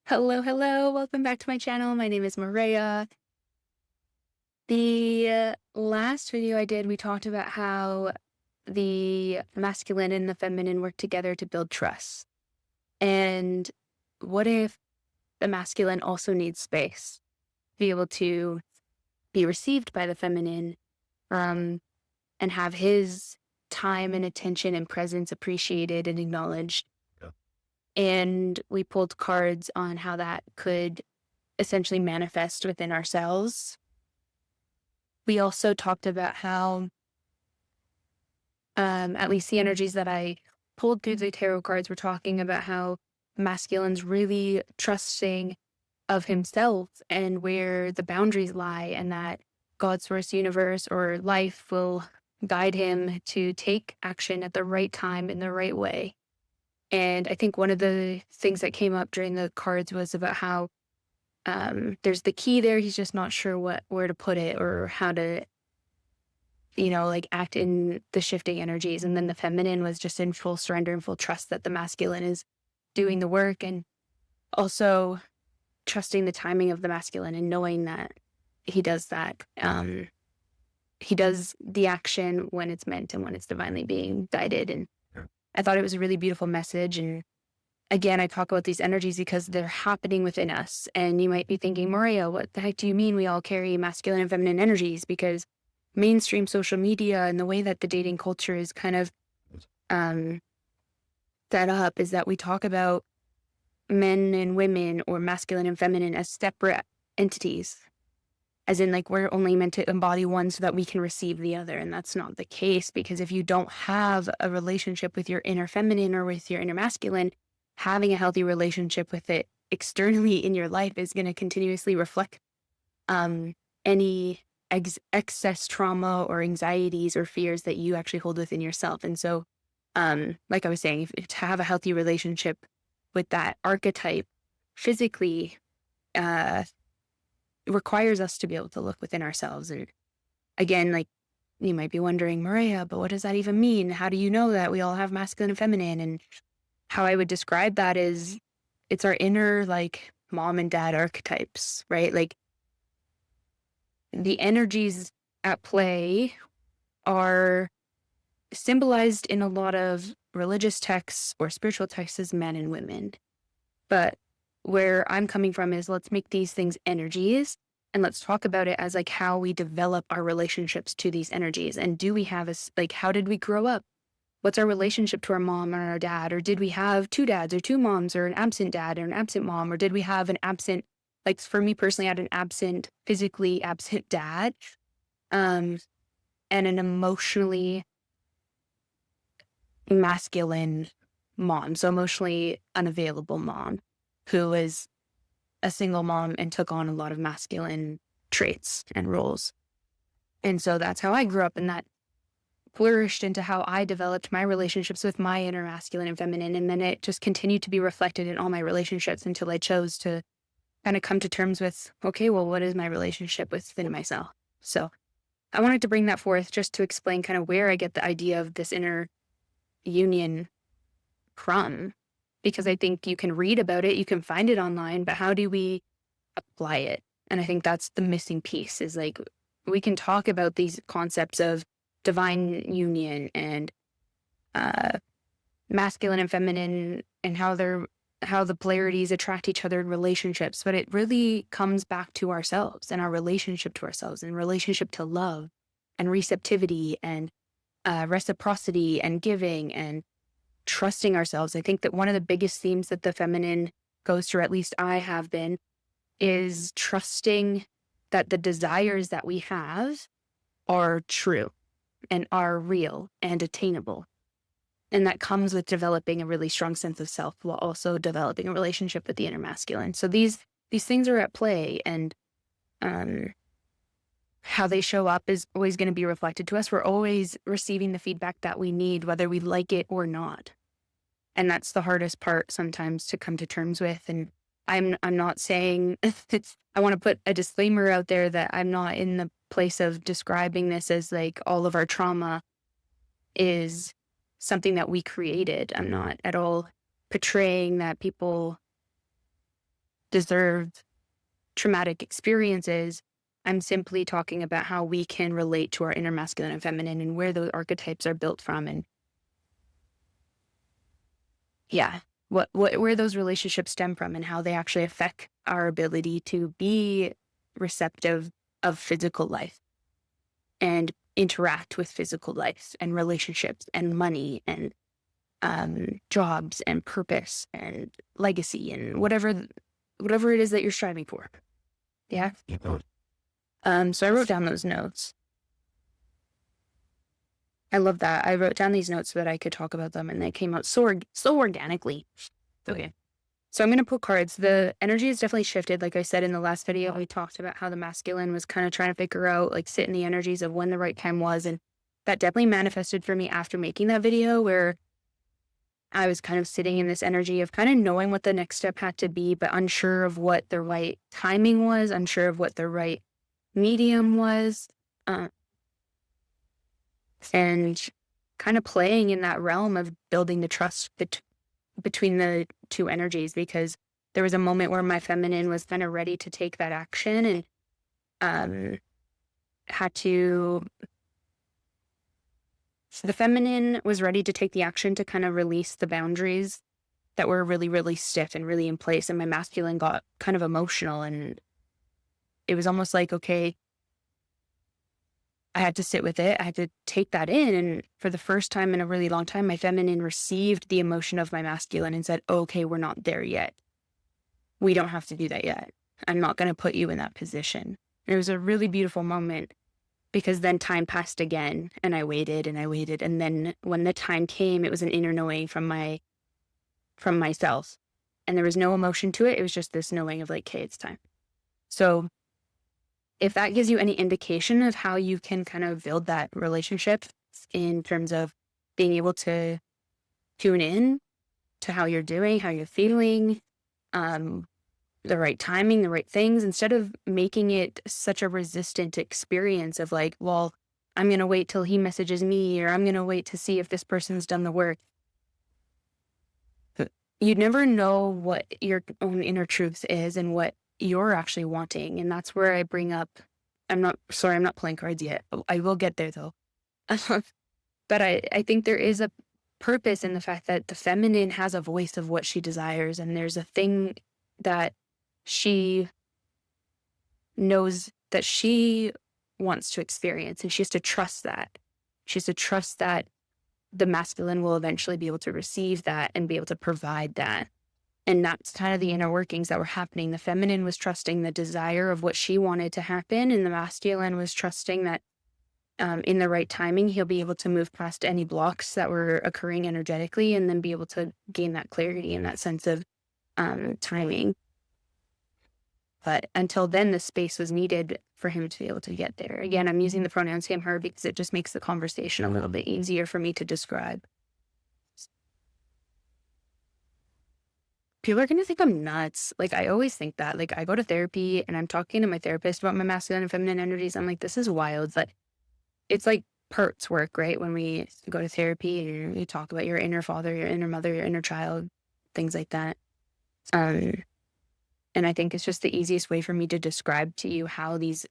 Hello, hello. Welcome back to my channel. My name is Maria. The last video I did, we talked about how the masculine and the feminine work together to build trust. And what if the masculine also needs space to be able to be received by the feminine, um, and have his time and attention and presence appreciated and acknowledged? Yeah. And we pulled cards on how that could essentially manifest within ourselves. We also talked about how, at least the energies that I pulled through the tarot cards were talking about how masculine's really trusting of himself and where the boundaries lie, and that God, source, universe, or life will guide him to take action at the right time in the right way. And I think one of the things that came up during the cards was about how there's the key there. He's just not sure where to put it or how to like act in the shifting energies. And then the feminine was just in full surrender and full trust that the masculine is doing the work, and also trusting the timing of the masculine and knowing that he does that. He does the action when it's meant and when it's divinely being guided. And Yeah. I thought it was a really beautiful message. And again, I talk about these energies because they're happening within us. And you might be thinking, Maria, what the heck do you mean we all carry masculine and feminine energies? Because mainstream social media and the way that the dating culture is kind of um, set up is that we talk about men and women or masculine and feminine as separate entities, as in, like, we're only meant to embody one so that we can receive the other. And that's not the case, because if you don't have a relationship with your inner feminine or with your inner masculine, having a healthy relationship with it externally in your life is going to continuously reflect um, any excess trauma or anxieties or fears that you actually hold within yourself. And so, like I was saying, to have a healthy relationship with that archetype physically, uh, requires us to be able to look within ourselves. And again, like, you might be wondering, Maria, but what does that even mean? How do you know that we all have masculine and feminine? And how I would describe that is it's our inner, like, mom and dad archetypes, right? Like, the energies at play are symbolized in a lot of religious texts or spiritual texts as men and women. But where I'm coming from is, let's make these things energies and let's talk about it as, like, how we develop our relationships to these energies. And do we have like, how did we grow up? What's our relationship to our mom or our dad? Or did we have two dads or two moms, or an absent dad or an absent mom? Or did we have an absent, like, for me personally, I had an absent, physically absent dad, um, and an emotionally masculine mom. So emotionally unavailable mom who was a single mom and took on a lot of masculine traits and roles. And so that's how I grew up, and that flourished into how I developed my relationships with my inner masculine and feminine. And then it just continued to be reflected in all my relationships until I chose to kind of come to terms with, okay, well, what is my relationship within myself? So I wanted to bring that forth just to explain kind of where I get the idea of this inner union from, because I think you can read about it, you can find it online, but how do we apply it? And I think that's the missing piece, is like, we can talk about these concepts of divine union and uh masculine and feminine, and how the polarities attract each other in relationships, but it really comes back to ourselves and our relationship to ourselves and relationship to love and receptivity and reciprocity and giving and trusting ourselves. I think that one of the biggest themes that the feminine goes through, at least I have been, is trusting that the desires that we have are true and are real and attainable. And that comes with developing a really strong sense of self while also developing a relationship with the inner masculine. So these things are at play, and um, how they show up is always going to be reflected to us. We're always receiving the feedback that we need, whether we like it or not. And that's the hardest part sometimes to come to terms with. And I'm not saying it's, I want to put a disclaimer out there that I'm not in the place of describing this as like all of our trauma is something that we created. I'm not at all portraying that people deserve traumatic experiences. I'm simply talking about how we can relate to our inner masculine and feminine and where those archetypes are built from, and yeah, what where those relationships stem from and how they actually affect our ability to be receptive of physical life and interact with physical life and relationships and money and jobs and purpose and legacy and whatever it is that you're striving for. Yeah. So I wrote down those notes. I love that. I wrote down these notes so that I could talk about them, and they came out so organically. Okay. So I'm going to pull cards. The energy has definitely shifted. Like I said in the last video, we talked about how the masculine was kind of trying to figure out, like, sit in the energies of when the right time was. And that definitely manifested for me after making that video, where I was kind of sitting in this energy of kind of knowing what the next step had to be, but unsure of what the right timing was, unsure of what the right medium was. Uh, and kind of playing in that realm of building the trust between the two energies, because there was a moment where my feminine was kind of ready to take that action and had to. So the feminine was ready to take the action to kind of release the boundaries that were really, really stiff and really in place. And my masculine got kind of emotional, and it was almost like, okay, I had to sit with it. I had to take that in. And for the first time in a really long time, my feminine received the emotion of my masculine and said, okay, we're not there yet. We don't have to do that yet. I'm not going to put you in that position. And it was a really beautiful moment, because then time passed again, and I waited and I waited. And then when the time came, it was an inner knowing from myself. And there was no emotion to it. It was just this knowing of like, okay, it's time. So if that gives you any indication of how you can kind of build that relationship in terms of being able to tune in to how you're doing, how you're feeling, the right timing, the right things, instead of making it such a resistant experience of like, well, I'm going to wait till he messages me, or I'm going to wait to see if this person's done the work. You never know what your own inner truth is and what you're actually wanting. And that's where I bring up, I'm not playing cards yet. I will get there though. But I think there is a purpose in the fact that the feminine has a voice of what she desires. And there's a thing that she knows that she wants to experience. And she has to trust that. She has to trust that the masculine will eventually be able to receive that and be able to provide that. And that's kind of the inner workings that were happening. The feminine was trusting the desire of what she wanted to happen, and the masculine was trusting that in the right timing, he'll be able to move past any blocks that were occurring energetically, and then be able to gain that clarity and that sense of timing. But until then, the space was needed for him to be able to get there. Again, I'm using the pronouns him, her, because it just makes the conversation a little bit easier for me to describe. People are going to think I'm nuts. Like, I always think that. Like, I go to therapy and I'm talking to my therapist about my masculine and feminine energies. I'm like, this is wild. It's like parts work, right? When we go to therapy and you talk about your inner father, your inner mother, your inner child, things like that. And I think it's just the easiest way for me to describe to you how these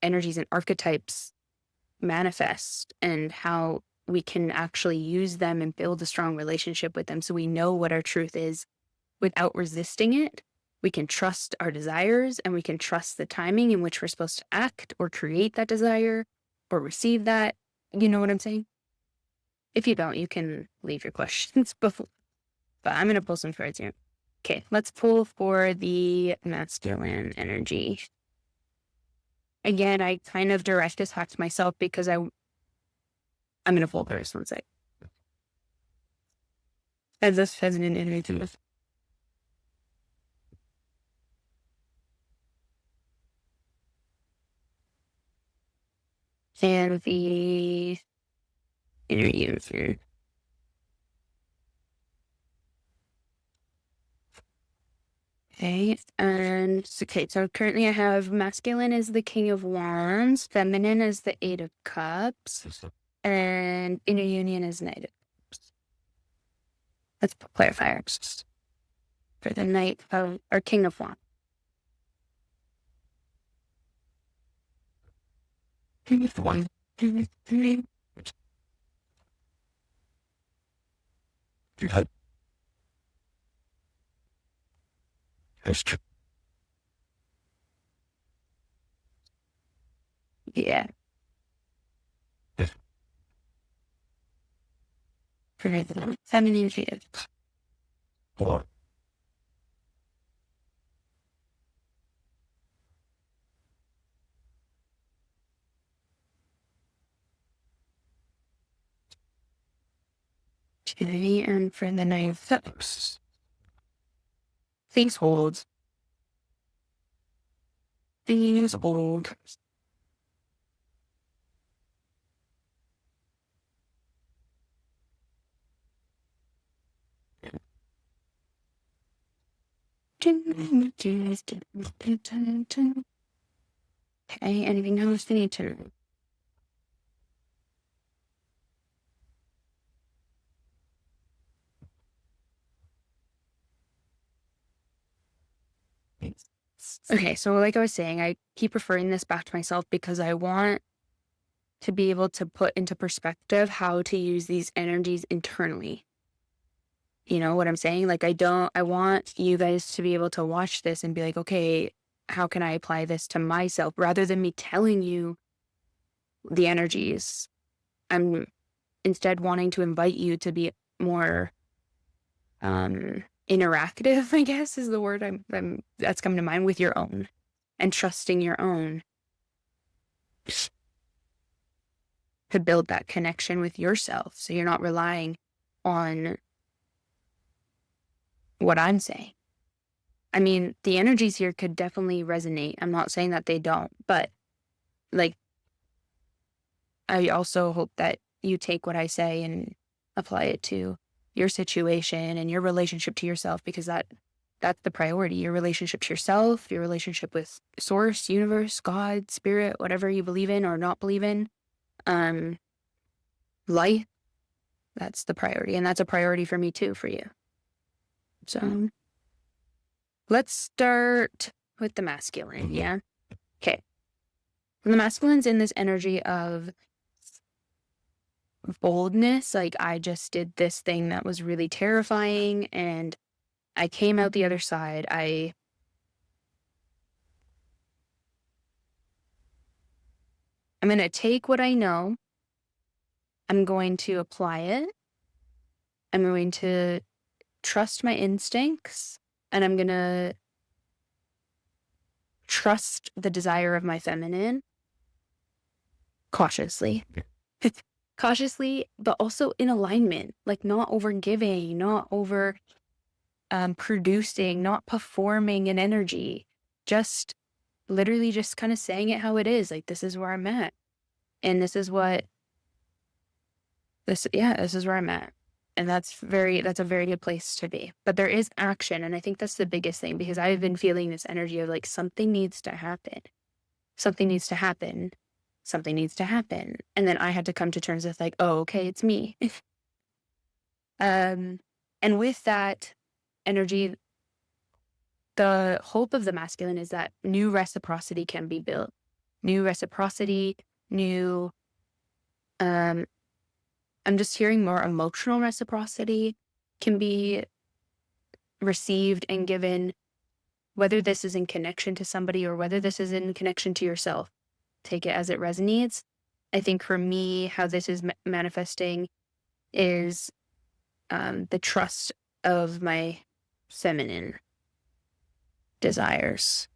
energies and archetypes manifest and how we can actually use them and build a strong relationship with them, so we know what our truth is without resisting it. We can trust our desires, and we can trust the timing in which we're supposed to act or create that desire or receive that. You know what I'm saying? If you don't, you can leave your questions before. But I'm going to pull some cards here. Okay, let's pull for the masculine energy. Again, I kind of direct this back to myself because I'm going to pull first, one sec. As this feminine energy. And the inner user. Okay, and okay, so currently I have masculine as the King of Wands, feminine as the Eight of Cups, and inner union as Knight of Cups. Let's put clarifiers for the Knight of, or King of Wands. One, two, three. Yeah. Feminine creative. Opportunity and for the knife. Things hold. Things hold. Okay, anything else we need to? Okay, so like I was saying, I keep referring this back to myself because I want to be able to put into perspective how to use these energies internally. You know what I'm saying? Like, I want you guys to be able to watch this and be like, okay, how can I apply this to myself rather than me telling you the energies? I'm instead wanting to invite you to be more interactive, I guess is the word that's come to mind, with your own and trusting your own to build that connection with yourself. So you're not relying on what I'm saying. I mean, the energies here could definitely resonate. I'm not saying that they don't, but like, I also hope that you take what I say and apply it to your situation and your relationship to yourself, because that's the priority. Your relationship to yourself, your relationship with source, universe, God, spirit, whatever you believe in or not believe in. Life, that's the priority. And that's a priority for me too, for you. So let's start with the masculine. Yeah. Okay. The masculine's in this energy of boldness. Like, I just did this thing that was really terrifying and I came out the other side. I'm going to take what I know. I'm going to apply it. I'm going to trust my instincts, and I'm going to trust the desire of my feminine cautiously. Cautiously, but also in alignment, like not over giving, not over producing, not performing an energy, just literally just kind of saying it how it is. Like, this is where I'm at. And this is where I'm at. And that's a very good place to be. But there is action. And I think that's the biggest thing, because I've been feeling this energy of like, something needs to happen. Something needs to happen. Something needs to happen. And then I had to come to terms with like, oh, okay, it's me. And with that energy, the hope of the masculine is that new reciprocity can be built. New reciprocity, new, I'm just hearing more emotional reciprocity can be received and given, whether this is in connection to somebody or whether this is in connection to yourself. Take it as it resonates. I think for me, how this is manifesting is the trust of my feminine desires,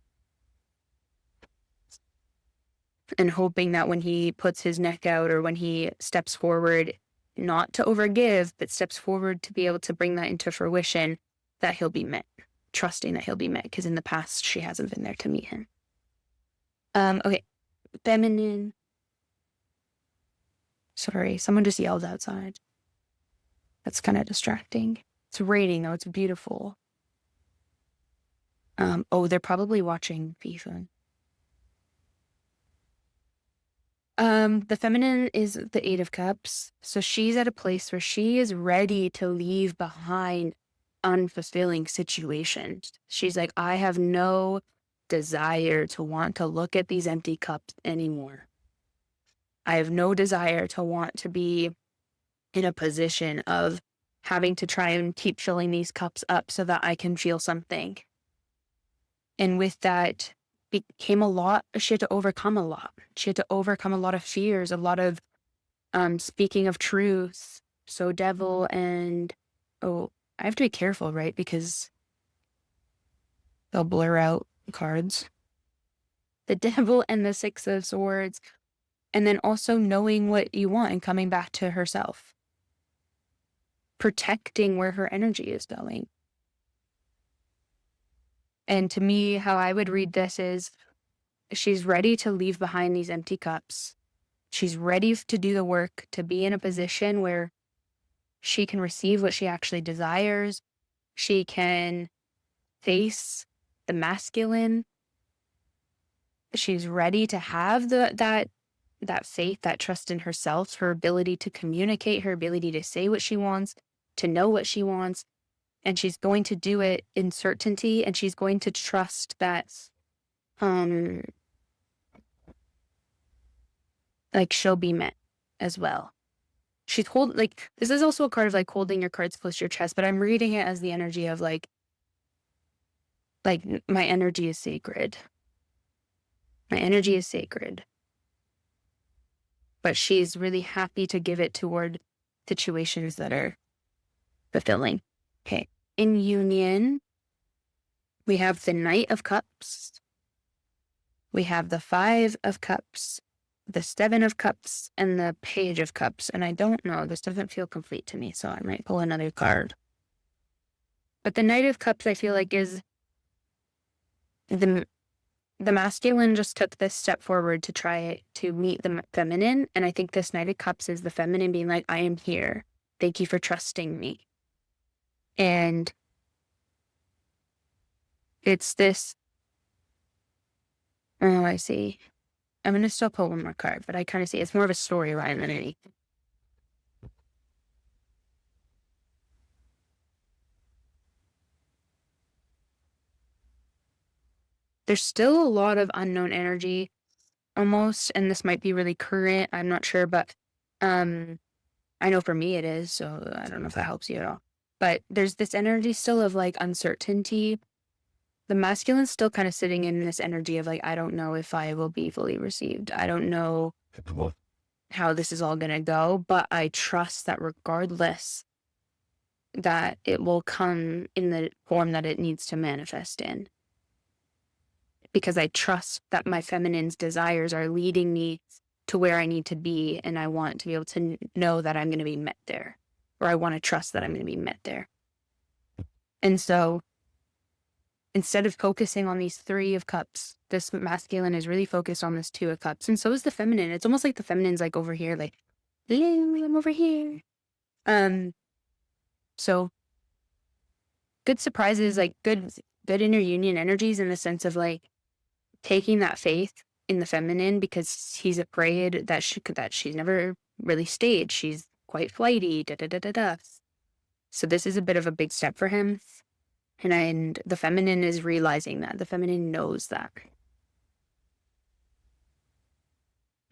and hoping that when he puts his neck out or when he steps forward, not to overgive, but steps forward to be able to bring that into fruition, that he'll be met, trusting that he'll be met, because in the past she hasn't been there to meet him. Okay, feminine. Sorry, someone just yelled outside. That's kind of distracting. It's raining though, it's beautiful. Oh, they're probably watching FIFA. The feminine is the Eight of Cups. So she's at a place where she is ready to leave behind unfulfilling situations. She's like, I have no desire to want to look at these empty cups anymore. I have no desire to want to be in a position of having to try and keep filling these cups up so that I can feel something. And with that became a lot. She had to overcome a lot. She had to overcome a lot of fears, a lot of speaking of truth. So devil and I have to be careful, right? Because they'll blur out cards. The devil and the Six of Swords. And then also knowing what you want and coming back to herself. Protecting where her energy is going. And to me, how I would read this is she's ready to leave behind these empty cups. She's ready to do the work, to be in a position where she can receive what she actually desires. She can face the masculine. She's ready to have that faith, that trust in herself, her ability to communicate, her ability to say what she wants, to know what she wants. And she's going to do it in certainty, and she's going to trust that like she'll be met as well. She's this is also a card of like holding your cards close to your chest, but I'm reading it as the energy of like my energy is sacred. My energy is sacred. But she's really happy to give it toward situations that are fulfilling. Okay. In union, we have the Knight of Cups. We have the Five of Cups, the Seven of Cups, and the Page of Cups. And I don't know, this doesn't feel complete to me, so I might pull another card. But the Knight of Cups, I feel like, is the masculine just took this step forward to try to meet the feminine. And I think this Knight of Cups is the feminine being like, I am here. Thank you for trusting me. And it's this, oh, I see. I'm going to still pull one more card, but I kind of see it's more of a storyline than anything. There's still a lot of unknown energy almost, and this might be really current. I'm not sure, but I know for me it is, so I don't know if that helps you at all. But there's this energy still of like uncertainty. The masculine's still kind of sitting in this energy of like, I don't know if I will be fully received. I don't know how this is all going to go, but I trust that regardless, that it will come in the form that it needs to manifest in. Because I trust that my feminine's desires are leading me to where I need to be, and I want to be able to know that I'm going to be met there, or I want to trust that I'm going to be met there. And so instead of focusing on these Three of Cups, this masculine is really focused on this Two of Cups. And so is the feminine. It's almost like the feminine's like over here, like, hello, I'm over here. So good surprises, like good inner union energies in the sense of like taking that faith in the feminine, because he's afraid that she's never really stayed. She's quite flighty, So this is a bit of a big step for him. And the feminine is realizing that. The feminine knows that.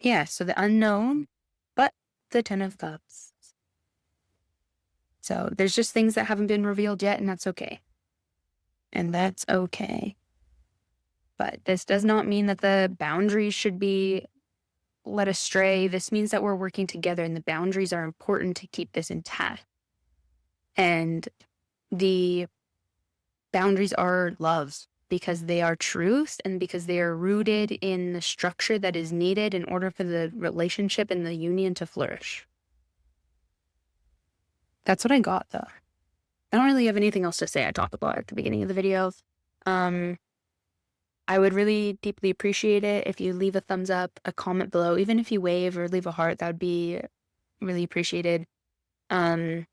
Yeah, so the unknown, but the Ten of Cups. So there's just things that haven't been revealed yet, and that's okay. And that's okay. But this does not mean that the boundaries should be led astray. This means that we're working together, and the boundaries are important to keep this intact. And the boundaries are love, because they are truth and because they are rooted in the structure that is needed in order for the relationship and the union to flourish. That's what I got, though. I don't really have anything else to say. I talked about it at the beginning of the video. I would really deeply appreciate it if you leave a thumbs up, a comment below, even if you wave or leave a heart, that would be really appreciated. And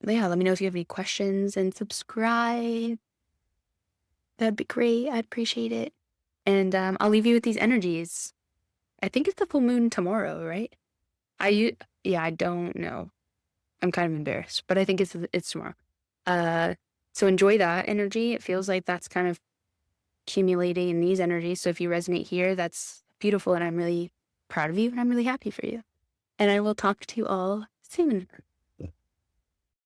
yeah, let me know if you have any questions, and subscribe. That'd be great. I'd appreciate it. And I'll leave you with these energies. I think it's the full moon tomorrow, right? Yeah, I don't know. I'm kind of embarrassed, but I think it's tomorrow. So enjoy that energy. It feels like that's kind of accumulating in these energies. So if you resonate here, that's beautiful, and I'm really proud of you, and I'm really happy for you. And I will talk to you all soon.